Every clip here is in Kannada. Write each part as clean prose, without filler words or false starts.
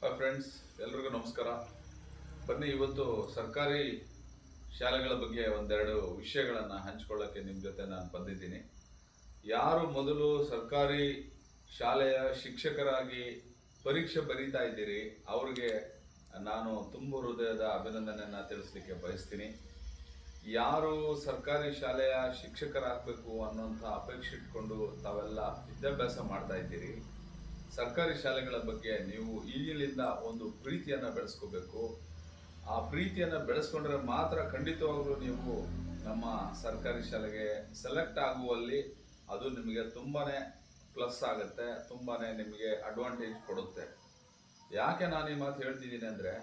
ಫ್ರೆಂಡ್ಸ್, ಎಲ್ರಿಗೂ ನಮಸ್ಕಾರ. ಬನ್ನಿ, ಇವತ್ತು ಸರ್ಕಾರಿ ಶಾಲೆಗಳ ಬಗ್ಗೆ ಒಂದೆರಡು ವಿಷಯಗಳನ್ನು ಹಂಚ್ಕೊಳ್ಳೋಕ್ಕೆ ನಿಮ್ಮ ಜೊತೆ ನಾನು ಬಂದಿದ್ದೀನಿ. ಯಾರು ಮೊದಲು ಸರ್ಕಾರಿ ಶಾಲೆಯ ಶಿಕ್ಷಕರಾಗಿ ಪರೀಕ್ಷೆ ಬರೀತಾ ಇದ್ದೀರಿ ಅವ್ರಿಗೆ ನಾನು ತುಂಬ ಹೃದಯದ ಅಭಿನಂದನೆಯನ್ನು ತಿಳಿಸ್ಲಿಕ್ಕೆ ಬಯಸ್ತೀನಿ. ಯಾರು ಸರ್ಕಾರಿ ಶಾಲೆಯ ಶಿಕ್ಷಕರಾಗಬೇಕು ಅನ್ನೋಂಥ ಅಪೇಕ್ಷೆ ಇಟ್ಕೊಂಡು ತಾವೆಲ್ಲ ವಿದ್ಯಾಭ್ಯಾಸ ಮಾಡ್ತಾ ಇದ್ದೀರಿ, ಸರ್ಕಾರಿ ಶಾಲೆಗಳ ಬಗ್ಗೆ ನೀವು ಈಗಲಿಂದ ಒಂದು ಪ್ರೀತಿಯನ್ನು ಬೆಳೆಸ್ಕೋಬೇಕು. ಆ ಪ್ರೀತಿಯನ್ನು ಬೆಳೆಸ್ಕೊಂಡ್ರೆ ಮಾತ್ರ ಖಂಡಿತವಾಗ್ಲೂ ನೀವು ನಮ್ಮ ಸರ್ಕಾರಿ ಶಾಲೆಗೆ ಸೆಲೆಕ್ಟ್ ಆಗುವಲ್ಲಿ ಅದು ನಿಮಗೆ ತುಂಬಾನೇ ಪ್ಲಸ್ ಆಗುತ್ತೆ, ತುಂಬಾನೇ ನಿಮಗೆ ಅಡ್ವಾಂಟೇಜ್ ಕೊಡುತ್ತೆ. ಯಾಕೆ ನಾನು ಈ ಮಾತು ಹೇಳ್ತಿದ್ದೀನಿ ಅಂದರೆ,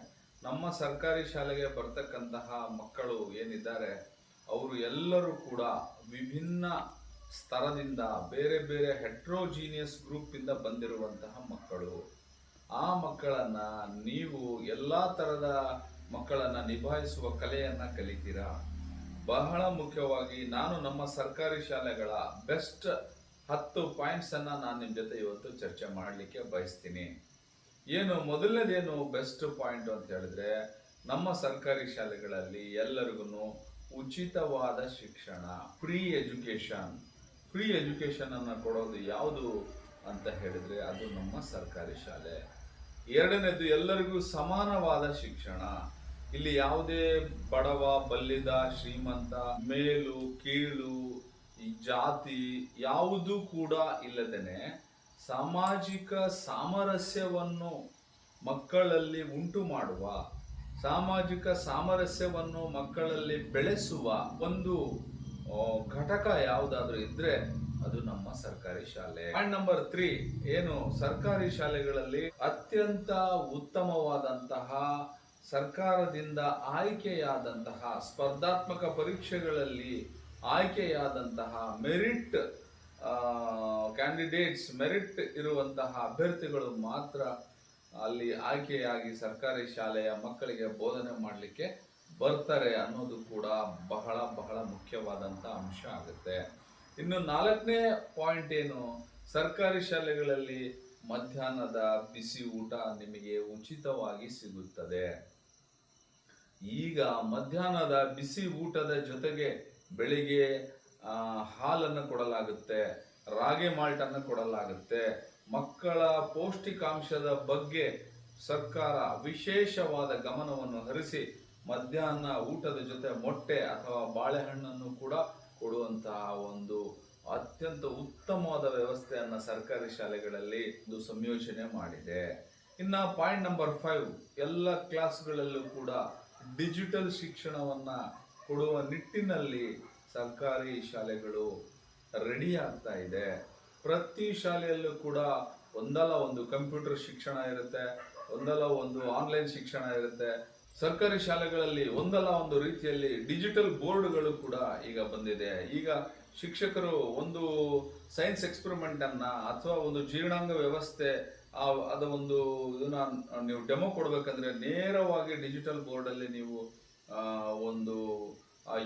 ನಮ್ಮ ಸರ್ಕಾರಿ ಶಾಲೆಗೆ ಬರ್ತಕ್ಕಂತಹ ಮಕ್ಕಳು ಏನಿದ್ದಾರೆ ಅವರು ಎಲ್ಲರೂ ಕೂಡ ವಿಭಿನ್ನ ಸ್ತರದಿಂದ, ಬೇರೆ ಬೇರೆ ಹೆಟ್ರೋಜೀನಿಯಸ್ ಗ್ರೂಪಿಂದ ಬಂದಿರುವಂತಹ ಮಕ್ಕಳು. ಆ ಮಕ್ಕಳನ್ನು ನೀವು ಎಲ್ಲ ಥರದ ಮಕ್ಕಳನ್ನು ನಿಭಾಯಿಸುವ ಕಲೆಯನ್ನು ಕಲಿತೀರಾ. ಬಹಳ ಮುಖ್ಯವಾಗಿ ನಾನು ನಮ್ಮ ಸರ್ಕಾರಿ ಶಾಲೆಗಳ ಬೆಸ್ಟ್ 10 ಪಾಯಿಂಟ್ಸನ್ನು ನಾನು ನಿಮ್ಮ ಜೊತೆ ಇವತ್ತು ಚರ್ಚೆ ಮಾಡಲಿಕ್ಕೆ ಬಯಸ್ತೀನಿ. ಮೊದಲನೇದೇನು ಬೆಸ್ಟ್ ಪಾಯಿಂಟ್ ಅಂತ ಹೇಳಿದ್ರೆ, ನಮ್ಮ ಸರ್ಕಾರಿ ಶಾಲೆಗಳಲ್ಲಿ ಎಲ್ಲರಿಗೂ ಉಚಿತವಾದ ಶಿಕ್ಷಣ, ಫ್ರೀ ಎಜುಕೇಶನ್ ಅನ್ನು ಕೊಡೋದು ಯಾವುದು ಅಂತ ಹೇಳಿದ್ರೆ ಅದು ನಮ್ಮ ಸರ್ಕಾರಿ ಶಾಲೆ. ಎರಡನೇದು, ಎಲ್ಲರಿಗೂ ಸಮಾನವಾದ ಶಿಕ್ಷಣ. ಇಲ್ಲಿ ಯಾವುದೇ ಬಡವ, ಬಲ್ಲಿದ, ಶ್ರೀಮಂತ, ಮೇಲು ಕೀಳು, ಈ ಜಾತಿ ಯಾವುದೂ ಕೂಡ ಇಲ್ಲದೇನೆ ಸಾಮಾಜಿಕ ಸಾಮರಸ್ಯವನ್ನು ಮಕ್ಕಳಲ್ಲಿ ಉಂಟು ಮಾಡುವ, ಸಾಮಾಜಿಕ ಸಾಮರಸ್ಯವನ್ನು ಮಕ್ಕಳಲ್ಲಿ ಬೆಳೆಸುವ ಒಂದು ಘಟಕ ಯಾವುದಾದ್ರೂ ಇದ್ರೆ ಅದು ನಮ್ಮ ಸರ್ಕಾರಿ ಶಾಲೆ. ಪಾಯಿಂಟ್ ನಂಬರ್ 3, ಸರ್ಕಾರಿ ಶಾಲೆಗಳಲ್ಲಿ ಅತ್ಯಂತ ಉತ್ತಮವಾದಂತಹ ಸರ್ಕಾರದಿಂದ ಆಯ್ಕೆಯಾದಂತಹ ಸ್ಪರ್ಧಾತ್ಮಕ ಪರೀಕ್ಷೆಗಳಲ್ಲಿ ಆಯ್ಕೆಯಾದಂತಹ ಮೆರಿಟ್ ಕ್ಯಾಂಡಿಡೇಟ್ಸ್, ಮೆರಿಟ್ ಇರುವಂತಹ ಅಭ್ಯರ್ಥಿಗಳು ಮಾತ್ರ ಅಲ್ಲಿ ಆಯ್ಕೆಯಾಗಿ ಸರ್ಕಾರಿ ಶಾಲೆಯ ಮಕ್ಕಳಿಗೆ ಬೋಧನೆ ಮಾಡಲಿಕ್ಕೆ ಬರ್ತಾರೆ ಅನ್ನೋದು ಕೂಡ ಬಹಳ ಬಹಳ ಮುಖ್ಯವಾದಂಥ ಅಂಶ ಆಗುತ್ತೆ. ಇನ್ನು 4ನೇ ಪಾಯಿಂಟ್ ಸರ್ಕಾರಿ ಶಾಲೆಗಳಲ್ಲಿ ಮಧ್ಯಾಹ್ನದ ಬಿಸಿ ಊಟ ನಿಮಗೆ ಉಚಿತವಾಗಿ ಸಿಗುತ್ತದೆ. ಈಗ ಮಧ್ಯಾಹ್ನದ ಬಿಸಿ ಊಟದ ಜೊತೆಗೆ ಬೆಳಿಗ್ಗೆ ಹಾಲನ್ನು ಕೊಡಲಾಗುತ್ತೆ, ರಾಗಿ ಮಾಲ್ಟನ್ನು ಕೊಡಲಾಗುತ್ತೆ. ಮಕ್ಕಳ ಪೌಷ್ಟಿಕಾಂಶದ ಬಗ್ಗೆ ಸರ್ಕಾರ ವಿಶೇಷವಾದ ಗಮನವನ್ನು ಹರಿಸಿ ಮಧ್ಯಾಹ್ನ ಊಟದ ಜೊತೆ ಮೊಟ್ಟೆ ಅಥವಾ ಬಾಳೆಹಣ್ಣನ್ನು ಕೂಡ ಕೊಡುವಂತಹ ಒಂದು ಅತ್ಯಂತ ಉತ್ತಮವಾದ ವ್ಯವಸ್ಥೆಯನ್ನು ಸರ್ಕಾರಿ ಶಾಲೆಗಳಲ್ಲಿ ಒಂದು ಸಂಯೋಜನೆ ಮಾಡಿದೆ. ಇನ್ನು ಪಾಯಿಂಟ್ ನಂಬರ್ 5, ಎಲ್ಲ ಕ್ಲಾಸ್ಗಳಲ್ಲೂ ಕೂಡ ಡಿಜಿಟಲ್ ಶಿಕ್ಷಣವನ್ನ ಕೊಡುವ ನಿಟ್ಟಿನಲ್ಲಿ ಸರ್ಕಾರಿ ಶಾಲೆಗಳು ರೆಡಿ ಆಗ್ತಾ ಇದೆ. ಪ್ರತಿ ಶಾಲೆಯಲ್ಲೂ ಕೂಡ ಒಂದಲ್ಲ ಒಂದು ಕಂಪ್ಯೂಟರ್ ಶಿಕ್ಷಣ ಇರುತ್ತೆ, ಒಂದಲ್ಲ ಒಂದು ಆನ್ಲೈನ್ ಶಿಕ್ಷಣ ಇರುತ್ತೆ. ಸರ್ಕಾರಿ ಶಾಲೆಗಳಲ್ಲಿ ಒಂದಲ್ಲ ಒಂದು ರೀತಿಯಲ್ಲಿ ಡಿಜಿಟಲ್ ಬೋರ್ಡ್ಗಳು ಕೂಡ ಈಗ ಬಂದಿದೆ. ಈಗ ಶಿಕ್ಷಕರು ಒಂದು ಸೈನ್ಸ್ ಎಕ್ಸ್ಪೆರಿಮೆಂಟ್ ಅನ್ನ ಅಥವಾ ಒಂದು ಜೀರ್ಣಾಂಗ ವ್ಯವಸ್ಥೆ ಅದ ಒಂದು ಇದನ್ನ ನೀವು ಡೆಮೋ ಕೊಡ್ಬೇಕಂದ್ರೆ ನೇರವಾಗಿ ಡಿಜಿಟಲ್ ಬೋರ್ಡ್ ಅಲ್ಲಿ ನೀವು ಒಂದು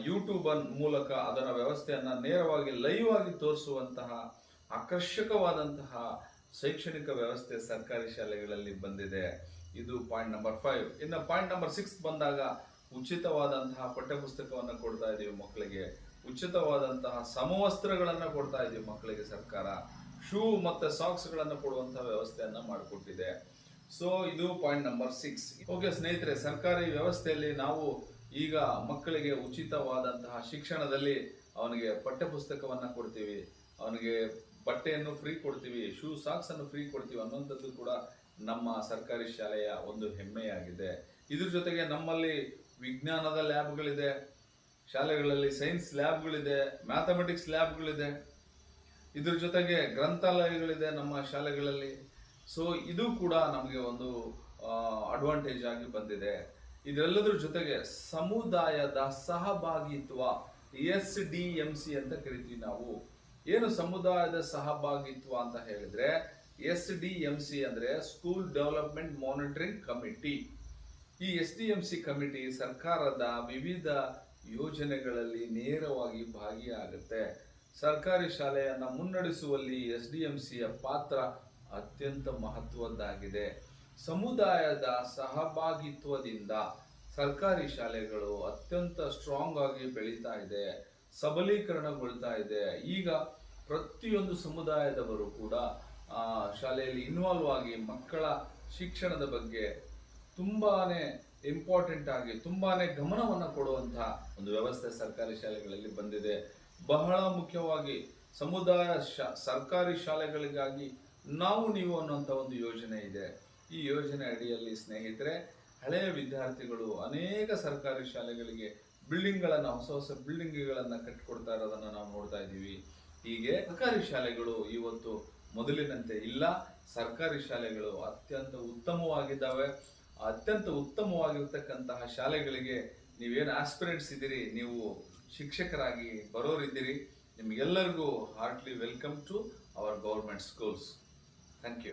ಯೂಟ್ಯೂಬ್ ಮೂಲಕ ಅದರ ವ್ಯವಸ್ಥೆಯನ್ನ ನೇರವಾಗಿ ಲೈವ್ ಆಗಿ ತೋರಿಸುವಂತಹ ಆಕರ್ಷಕವಾದಂತಹ ಶೈಕ್ಷಣಿಕ ವ್ಯವಸ್ಥೆ ಸರ್ಕಾರಿ ಶಾಲೆಗಳಲ್ಲಿ ಬಂದಿದೆ. ಇದು ಪಾಯಿಂಟ್ ನಂಬರ್ 5. ಇನ್ನು ಪಾಯಿಂಟ್ ನಂಬರ್ 6 ಬಂದಾಗ, ಉಚಿತವಾದಂತಹ ಪಠ್ಯಪುಸ್ತಕವನ್ನು ಕೊಡ್ತಾ ಇದೀವಿ ಮಕ್ಕಳಿಗೆ, ಉಚಿತವಾದಂತಹ ಸಮವಸ್ತ್ರಗಳನ್ನು ಕೊಡ್ತಾ ಇದೀವಿ ಮಕ್ಕಳಿಗೆ. ಸರ್ಕಾರ ಶೂ ಮತ್ತೆ ಸಾಕ್ಸ್ಗಳನ್ನು ಕೊಡುವಂತಹ ವ್ಯವಸ್ಥೆಯನ್ನ ಮಾಡಿಕೊಟ್ಟಿದೆ. ಸೊ ಇದು ಪಾಯಿಂಟ್ ನಂಬರ್ 6. ಓಕೆ ಸ್ನೇಹಿತರೆ, ಸರ್ಕಾರಿ ವ್ಯವಸ್ಥೆಯಲ್ಲಿ ನಾವು ಈಗ ಮಕ್ಕಳಿಗೆ ಉಚಿತವಾದಂತಹ ಶಿಕ್ಷಣದಲ್ಲಿ ಅವನಿಗೆ ಪಠ್ಯಪುಸ್ತಕವನ್ನ ಕೊಡ್ತೀವಿ, ಅವನಿಗೆ ಬಟ್ಟೆಯನ್ನು ಫ್ರೀ ಕೊಡ್ತೀವಿ, ಶೂ ಸಾಕ್ಸ್ ಅನ್ನು ಫ್ರೀ ಕೊಡ್ತೀವಿ ಅನ್ನುವಂಥದ್ದು ಕೂಡ ನಮ್ಮ ಸರ್ಕಾರಿ ಶಾಲೆಯ ಒಂದು ಹೆಮ್ಮೆಯಾಗಿದೆ. ಇದ್ರ ಜೊತೆಗೆ ನಮ್ಮಲ್ಲಿ ವಿಜ್ಞಾನದ ಲ್ಯಾಬ್ಗಳಿದೆ, ಶಾಲೆಗಳಲ್ಲಿ ಸೈನ್ಸ್ ಲ್ಯಾಬ್ಗಳಿದೆ, ಮ್ಯಾಥಮೆಟಿಕ್ಸ್ ಲ್ಯಾಬ್ಗಳಿದೆ, ಇದ್ರ ಜೊತೆಗೆ ಗ್ರಂಥಾಲಯಗಳಿದೆ ನಮ್ಮ ಶಾಲೆಗಳಲ್ಲಿ. ಸೊ ಇದು ಕೂಡ ನಮಗೆ ಒಂದು ಅಡ್ವಾಂಟೇಜ್ ಆಗಿ ಬಂದಿದೆ. ಇದೆಲ್ಲದರ ಜೊತೆಗೆ ಸಮುದಾಯದ ಸಹಭಾಗಿತ್ವ, SDMC ಅಂತ ಕರಿತೀವಿ ನಾವು. ಸಮುದಾಯದ ಸಹಭಾಗಿತ್ವ ಅಂತ ಹೇಳಿದ್ರೆ, SDMC ಅಂದ್ರೆ ಸ್ಕೂಲ್ ಡೆವಲಪ್ಮೆಂಟ್ ಮಾನಿಟರಿಂಗ್ ಕಮಿಟಿ. ಈ SDMC ಕಮಿಟಿ ಸರ್ಕಾರದ ವಿವಿಧ ಯೋಜನೆಗಳಲ್ಲಿ ನೇರವಾಗಿ ಭಾಗಿಯಾಗುತ್ತೆ. ಸರ್ಕಾರಿ ಶಾಲೆಯನ್ನು ಮುನ್ನಡೆಸುವಲ್ಲಿ SDMCಯ ಪಾತ್ರ ಅತ್ಯಂತ ಮಹತ್ವದ್ದಾಗಿದೆ. ಸಮುದಾಯದ ಸಹಭಾಗಿತ್ವದಿಂದ ಸರ್ಕಾರಿ ಶಾಲೆಗಳು ಅತ್ಯಂತ ಸ್ಟ್ರಾಂಗ್ ಆಗಿ ಬೆಳೀತಾ ಇದೆ, ಸಬಲೀಕರಣಗೊಳ್ತಾ ಇದೆ. ಈಗ ಪ್ರತಿಯೊಂದು ಸಮುದಾಯದವರು ಕೂಡ ಶಾಲೆಯಲ್ಲಿ ಇನ್ವಾಲ್ವ್ ಆಗಿ ಮಕ್ಕಳ ಶಿಕ್ಷಣದ ಬಗ್ಗೆ ತುಂಬಾನೇ ಇಂಪಾರ್ಟೆಂಟ್ ಆಗಿ ತುಂಬಾನೇ ಗಮನವನ್ನು ಕೊಡುವಂತಹ ಒಂದು ವ್ಯವಸ್ಥೆ ಸರ್ಕಾರಿ ಶಾಲೆಗಳಲ್ಲಿ ಬಂದಿದೆ. ಬಹಳ ಮುಖ್ಯವಾಗಿ ಸರ್ಕಾರಿ ಶಾಲೆಗಳಿಗಾಗಿ ನಾವು ನೀವು ಅನ್ನುವಂಥ ಒಂದು ಯೋಜನೆ ಇದೆ. ಈ ಯೋಜನೆ ಅಡಿಯಲ್ಲಿ ಸ್ನೇಹಿತರೆ, ಹಳೆಯ ವಿದ್ಯಾರ್ಥಿಗಳು ಅನೇಕ ಸರ್ಕಾರಿ ಶಾಲೆಗಳಿಗೆ ಹೊಸ ಹೊಸ ಬಿಲ್ಡಿಂಗ್ಗಳನ್ನು ಕಟ್ಟಿಕೊಡ್ತಾ ಇರೋದನ್ನ ನಾವು ನೋಡ್ತಾ ಇದ್ದೀವಿ. ಹೀಗೆ ಸರ್ಕಾರಿ ಶಾಲೆಗಳು ಇವತ್ತು ಮೊದಲಿನಂತೆ ಇಲ್ಲ. ಸರ್ಕಾರಿ ಶಾಲೆಗಳು ಅತ್ಯಂತ ಉತ್ತಮವಾಗಿದ್ದಾವೆ. ಅತ್ಯಂತ ಉತ್ತಮವಾಗಿರ್ತಕ್ಕಂತಹ ಶಾಲೆಗಳಿಗೆ ನೀವೇನು ಆಸ್ಪಿರೆಂಟ್ಸ್ ಇದ್ದೀರಿ, ನೀವು ಶಿಕ್ಷಕರಾಗಿ ಬರೋರಿದ್ದೀರಿ, ನಿಮ್ಗೆಲ್ಲರಿಗೂ heartly welcome to our government schools. Thank you.